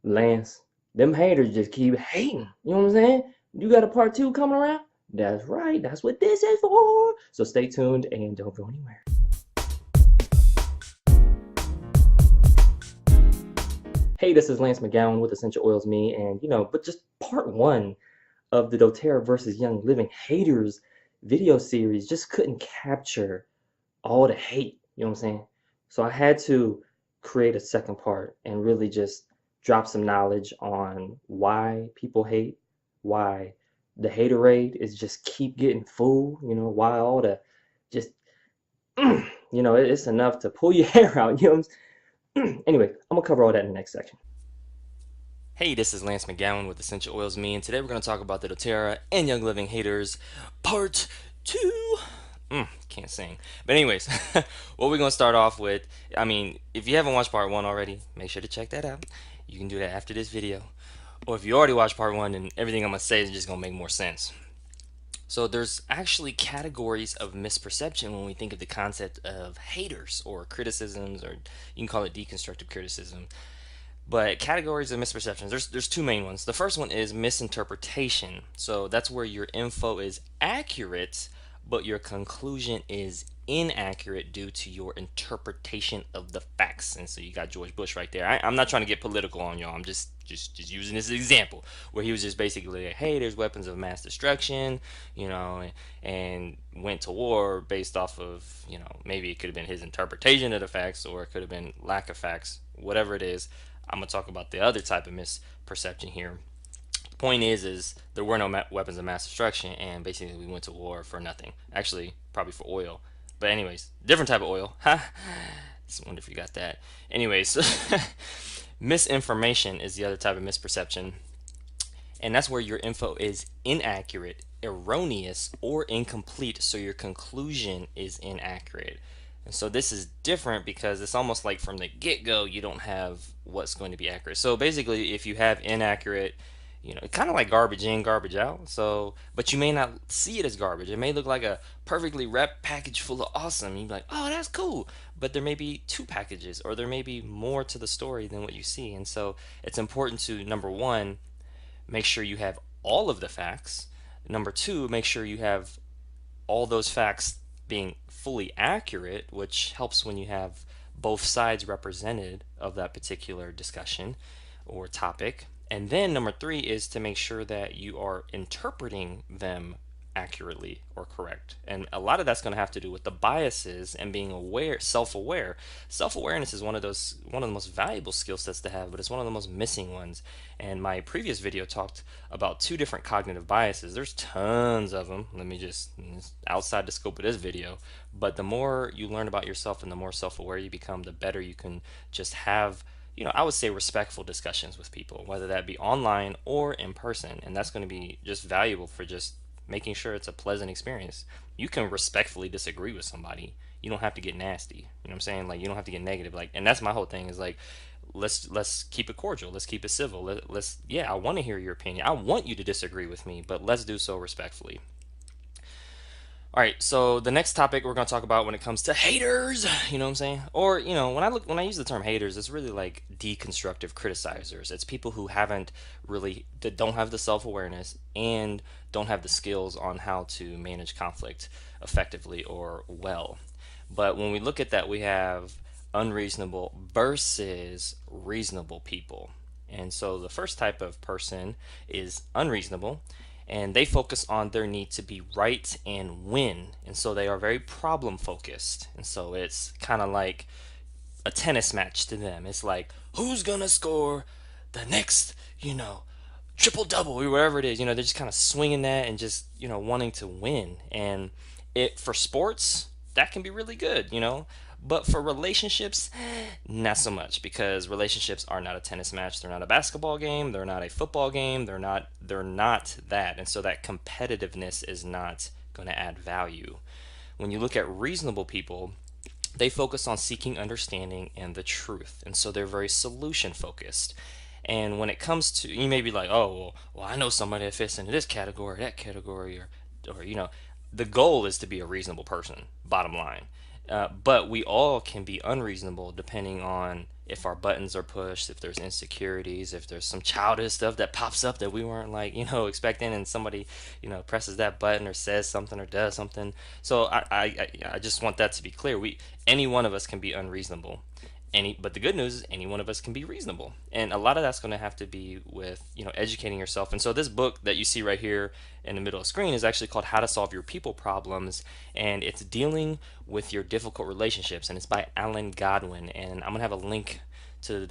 Lance, them haters just keep hating. You know what I'm saying? You got a part two coming around? That's right. That's what this is for. So stay tuned and don't go anywhere. Hey, this is Lance McGowan with Essential Oils Me, and but just part one of the doTERRA versus Young Living haters video series just couldn't capture all the hate. You know what I'm saying? So I had to create a second part and really just drop some knowledge on why people hate, why the haterade is just keep getting full, why all the just, it's enough to pull your hair out. Anyway, I'm gonna cover all that in the next section. Hey, this is Lance McGowan with Essential Oils Me, and today we're going to talk about the doTERRA and Young Living Haters Part 2. Can't sing. But anyways, what we're going to start off with, if you haven't watched Part 1 already, make sure to check that out. You can do that after this video. Or if you already watched Part 1, then everything I'm going to say is just going to make more sense. So there's actually categories of misperception when we think of the concept of haters or criticisms, or you can call it deconstructive criticism. But categories of misperceptions, there's two main ones. The first one is misinterpretation. So that's where your info is accurate, but your conclusion is inaccurate due to your interpretation of the facts. And so you got George Bush right there. I'm not trying to get political on y'all. I'm just using this example where he was just basically like, hey, there's weapons of mass destruction, and went to war based off of, maybe it could have been his interpretation of the facts, or it could have been lack of facts, whatever it is. I'm gonna talk about the other type of misperception here. The point is there were no weapons of mass destruction, and basically we went to war for nothing. Actually, probably for oil. But anyways, different type of oil. Ha! I wonder if you got that. Anyways, misinformation is the other type of misperception, and that's where your info is inaccurate, erroneous, or incomplete, so your conclusion is inaccurate. And so this is different because it's almost like from the get-go you don't have what's going to be accurate. So basically, if you have inaccurate, kind of like garbage in, garbage out. So, but you may not see it as garbage. It may look like a perfectly wrapped package full of awesome. You'd be like, oh, that's cool. But there may be two packages, or there may be more to the story than what you see. And so it's important to, number one, make sure you have all of the facts. Number two, make sure you have all those facts being fully accurate, which helps when you have both sides represented of that particular discussion or topic. And then number three is to make sure that you are interpreting them accurately or correct. And a lot of that's going to have to do with the biases and being aware, self-aware. Self-awareness is one of the most valuable skill sets to have, but it's one of the most missing ones. And my previous video talked about two different cognitive biases. There's tons of them. Let me just outside the scope of this video. But the more you learn about yourself and the more self-aware you become, the better you can just have, I would say respectful discussions with people, whether that be online or in person. And that's going to be just valuable for just making sure it's a pleasant experience. You can respectfully disagree with somebody. You don't have to get nasty. You know what I'm saying? Like, you don't have to get negative. Like, and that's my whole thing is like, let's keep it cordial. Let's keep it civil. Let's yeah, I want to hear your opinion. I want you to disagree with me, but let's do so respectfully. All right, so the next topic we're going to talk about when it comes to haters, you know what I'm saying? Or, when I use the term haters, it's really like deconstructive criticizers. It's people who that don't have the self-awareness and don't have the skills on how to manage conflict effectively or well. But when we look at that, we have unreasonable versus reasonable people. And so the first type of person is unreasonable, and they focus on their need to be right and win. And so they are very problem focused. And so it's kind of like a tennis match to them. It's like, who's gonna score the next, triple double or whatever it is. They're just kind of swinging that and just, wanting to win. And it for sports, that can be really good. But for relationships, not so much, because relationships are not a tennis match. They're not a basketball game. They're not a football game. They're not that. And so that competitiveness is not going to add value. When you look at reasonable people, they focus on seeking understanding and the truth. And so they're very solution focused. And when it comes to, you may be like, oh, well, I know somebody that fits into this category, that category, or the goal is to be a reasonable person, bottom line. But we all can be unreasonable depending on if our buttons are pushed, if there's insecurities, if there's some childish stuff that pops up that we weren't like, expecting, and somebody, presses that button or says something or does something. So I just want that to be clear. Any one of us can be unreasonable. But the good news is any one of us can be reasonable, and a lot of that's going to have to be with educating yourself. And so this book that you see right here in the middle of the screen is actually called How to Solve Your People Problems, and it's dealing with your difficult relationships, and it's by Alan Godwin. And I'm gonna have a link to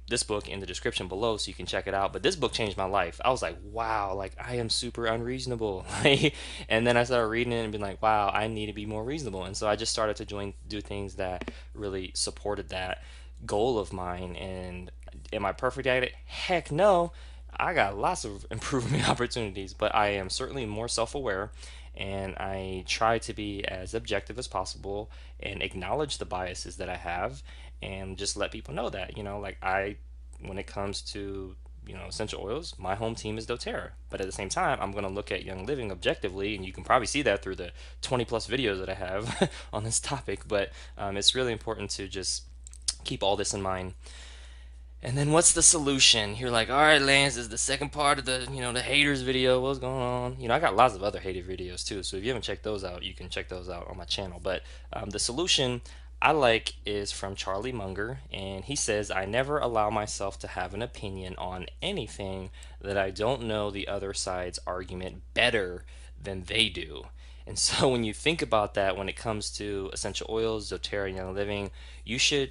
this book in the description below so you can check it out. But this book changed my life. I was like, wow, like I am super unreasonable. And then I started reading it and being like, wow, I need to be more reasonable. And so I just started to do things that really supported that goal of mine. And am I perfect at it? Heck no. I got lots of improvement opportunities, but I am certainly more self-aware, and I try to be as objective as possible and acknowledge the biases that I have, and just let people know that, like when it comes to, essential oils, my home team is doTERRA. But at the same time, I'm going to look at Young Living objectively, and you can probably see that through the 20 plus videos that I have on this topic. But it's really important to just keep all this in mind. And then what's the solution? You're like, all right, Lance, this is the second part of the haters video. What's going on? I got lots of other hated videos too. So if you haven't checked those out, you can check those out on my channel. But the solution I like is from Charlie Munger, and he says, I never allow myself to have an opinion on anything that I don't know the other side's argument better than they do. And so when you think about that, when it comes to essential oils, doTERRA, Young Living, you should,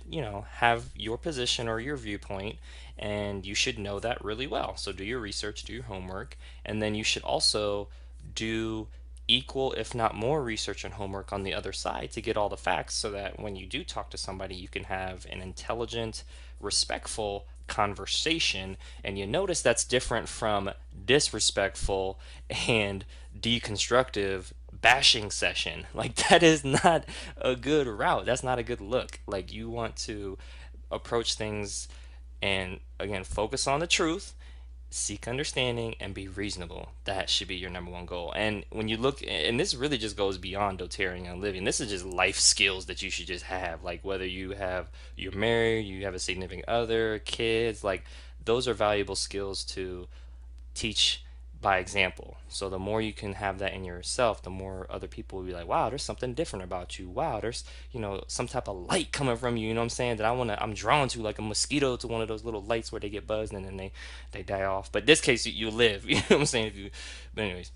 have your position or your viewpoint, and you should know that really well. So do your research, do your homework, and then you should also do equal, if not more, research and homework on the other side to get all the facts, so that when you do talk to somebody, you can have an intelligent, respectful conversation. And you notice that's different from disrespectful and deconstructive bashing session. Like, that is not a good route. That's not a good look. Like, you want to approach things and, again, focus on the truth, seek understanding, and be reasonable. That should be your number one goal. And when you look, and this really just goes beyond doTERRA and living, this is just life skills that you should just have. Like, whether you're married, you have a significant other, kids, like, those are valuable skills to teach by example. So the more you can have that in yourself, the more other people will be like, wow, there's something different about you. Wow, there's, some type of light coming from you, you know what I'm saying? That I'm drawn to, like a mosquito to one of those little lights where they get buzzed and then they die off. But in this case, you live, you know what I'm saying? But anyways,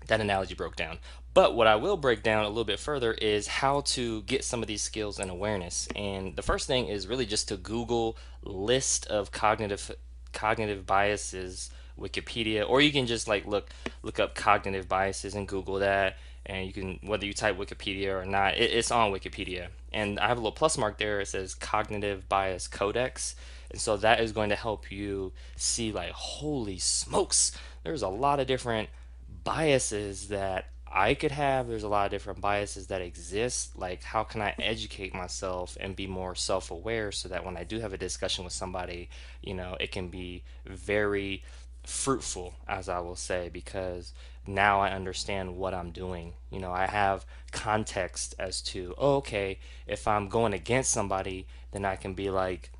that analogy broke down. But what I will break down a little bit further is how to get some of these skills and awareness. And the first thing is really just to Google list of cognitive biases Wikipedia, or you can just like look up cognitive biases and Google that, and you can, whether you type Wikipedia or not, it's on Wikipedia. And I have a little plus mark there. It says Cognitive Bias Codex, and so that is going to help you see, like, holy smokes, there's a lot of different biases that I could have. There's a lot of different biases that exist. Like, how can I educate myself and be more self-aware so that when I do have a discussion with somebody, it can be very fruitful, as I will say, because now I understand what I'm doing. I have context as to, oh, okay, if I'm going against somebody, then I can be like,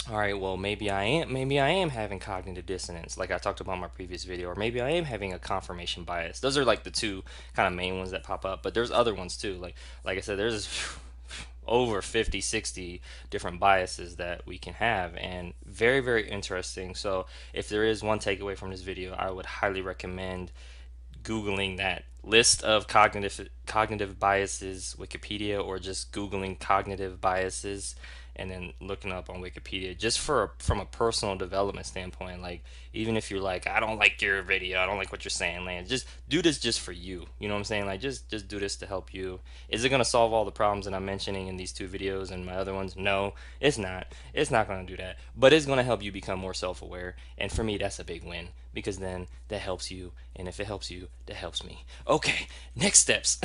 all right, well, maybe I am having cognitive dissonance, like I talked about in my previous video, or maybe I am having a confirmation bias. Those are like the two kind of main ones that pop up, but there's other ones too. Like I said, there's over 50, 60 different biases that we can have, and very, very interesting. So if there is one takeaway from this video, I would highly recommend Googling that list of cognitive biases Wikipedia, or just Googling cognitive biases and then looking up on Wikipedia, just from a personal development standpoint. Like, even if you're like, I don't like your video, I don't like what you're saying, Lance, just do this just for you. You know what I'm saying? Like, just do this to help you. Is it going to solve all the problems that I'm mentioning in these two videos and my other ones? No, it's not. It's not going to do that. But it's going to help you become more self-aware. And for me, that's a big win, because then that helps you. And if it helps you, that helps me. Okay, next steps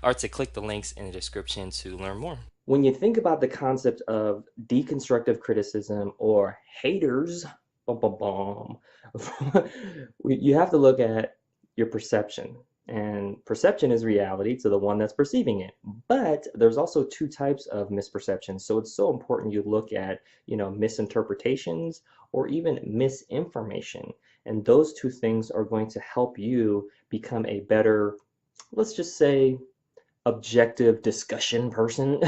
are to click the links in the description to learn more. When you think about the concept of deconstructive criticism or haters, bum, bum, bum, you have to look at your perception. And perception is reality to the one that's perceiving it. But there's also two types of misperceptions. So it's so important you look at, misinterpretations or even misinformation. And those two things are going to help you become a better, let's just say, objective discussion person.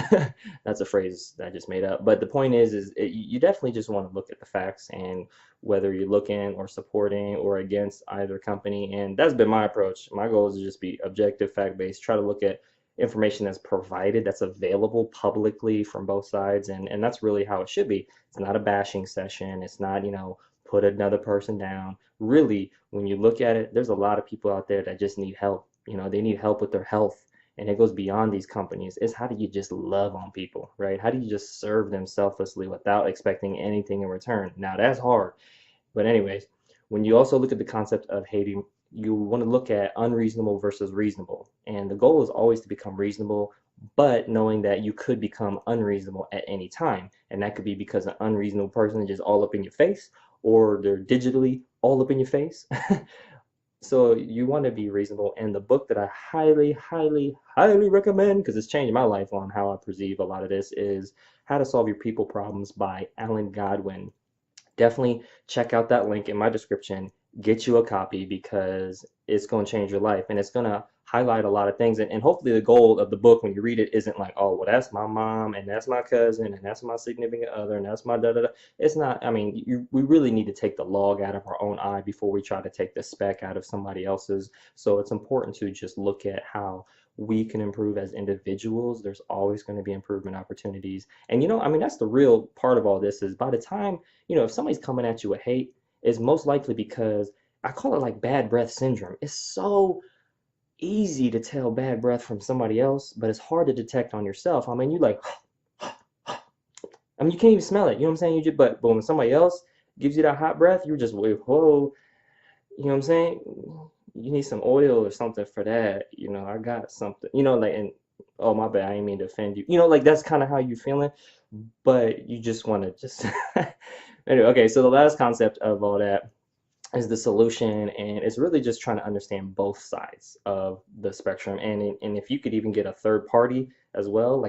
That's a phrase that I just made up. But the point is you definitely just want to look at the facts and whether you're looking or supporting or against either company. And that's been my approach. My goal is to just be objective, fact-based, try to look at information that's provided, that's available publicly from both sides. And that's really how it should be. It's not a bashing session. It's not, put another person down. Really, when you look at it, there's a lot of people out there that just need help. They need help with their health, and it goes beyond these companies. Is how do you just love on people, right? How do you just serve them selflessly without expecting anything in return? Now that's hard. But anyways, when you also look at the concept of hating, you want to look at unreasonable versus reasonable. And the goal is always to become reasonable, but knowing that you could become unreasonable at any time. And that could be because an unreasonable person is just all up in your face, or they're digitally all up in your face. So you want to be reasonable. And the book that I highly, highly, highly recommend, because it's changed my life on how I perceive a lot of this, is How to Solve Your People Problems by Alan Godwin. Definitely check out that link in my description. Get you a copy because it's going to change your life and it's going to highlight a lot of things. And hopefully the goal of the book when you read it isn't like, oh, well, that's my mom and that's my cousin and that's my significant other and that's my da da da. It's not, I mean, we really need to take the log out of our own eye before we try to take the speck out of somebody else's. So it's important to just look at how we can improve as individuals. There's always going to be improvement opportunities. And I mean, that's the real part of all this is by the time, if somebody's coming at you with hate, it's most likely because I call it like bad breath syndrome. It's so easy to tell bad breath from somebody else, but it's hard to detect on yourself. I mean, you like, I mean, you can't even smell it. You know what I'm saying? But when somebody else gives you that hot breath, you're just, whoa, you know what I'm saying? You need some oil or something for that. I got something, like, and oh, my bad, I didn't mean to offend you. Like that's kind of how you're feeling, but you just want to just, anyway, okay, so the last concept of all that is the solution, and it's really just trying to understand both sides of the spectrum. And if you could even get a third party as well,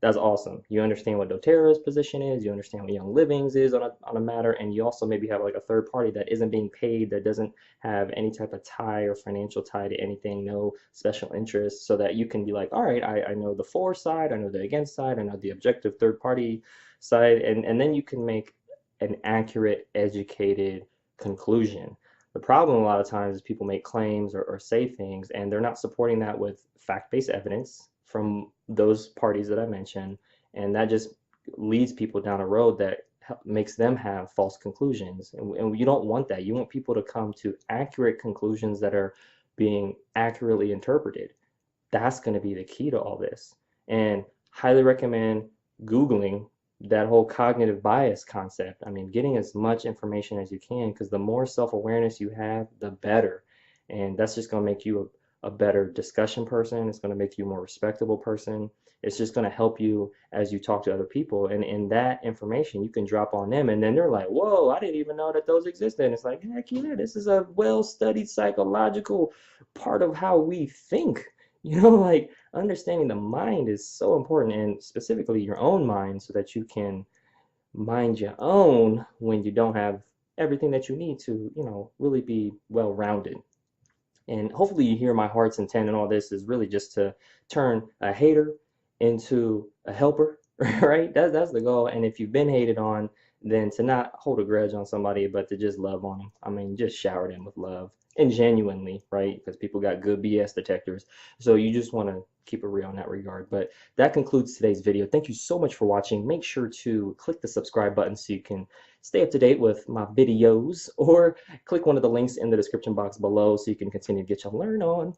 that's awesome. You understand what doTERRA's position is, you understand what Young Living's is on a matter, and you also maybe have like a third party that isn't being paid, that doesn't have any type of tie or financial tie to anything, no special interest, so that you can be like, all right, I know the for side, I know the against side, I know the objective third party side, and then you can make an accurate, educated conclusion. The problem a lot of times is people make claims or say things and they're not supporting that with fact-based evidence from those parties that I mentioned, and that just leads people down a road that makes them have false conclusions. And you don't want that. You want people to come to accurate conclusions that are being accurately interpreted. That's going to be the key to all this. And highly recommend Googling that whole cognitive bias concept. I mean, getting as much information as you can, because the more self-awareness you have, the better. And that's just going to make you a better discussion person. It's going to make you a more respectable person. It's just going to help you as you talk to other people. And in that information, you can drop on them. And then they're like, whoa, I didn't even know that those existed. And it's like, heck yeah, this is a well-studied psychological part of how we think. Like understanding the mind is so important, and specifically your own mind, so that you can mind your own when you don't have everything that you need to, really be well-rounded. And hopefully you hear my heart's intent in all this is really just to turn a hater into a helper, right? That's the goal. And if you've been hated on, then to not hold a grudge on somebody, but to just love on them. I mean, just shower them with love and genuinely, right? Because people got good BS detectors. So you just want to keep it real in that regard. But that concludes today's video. Thank you so much for watching. Make sure to click the subscribe button so you can stay up to date with my videos, or click one of the links in the description box below so you can continue to get your learn on.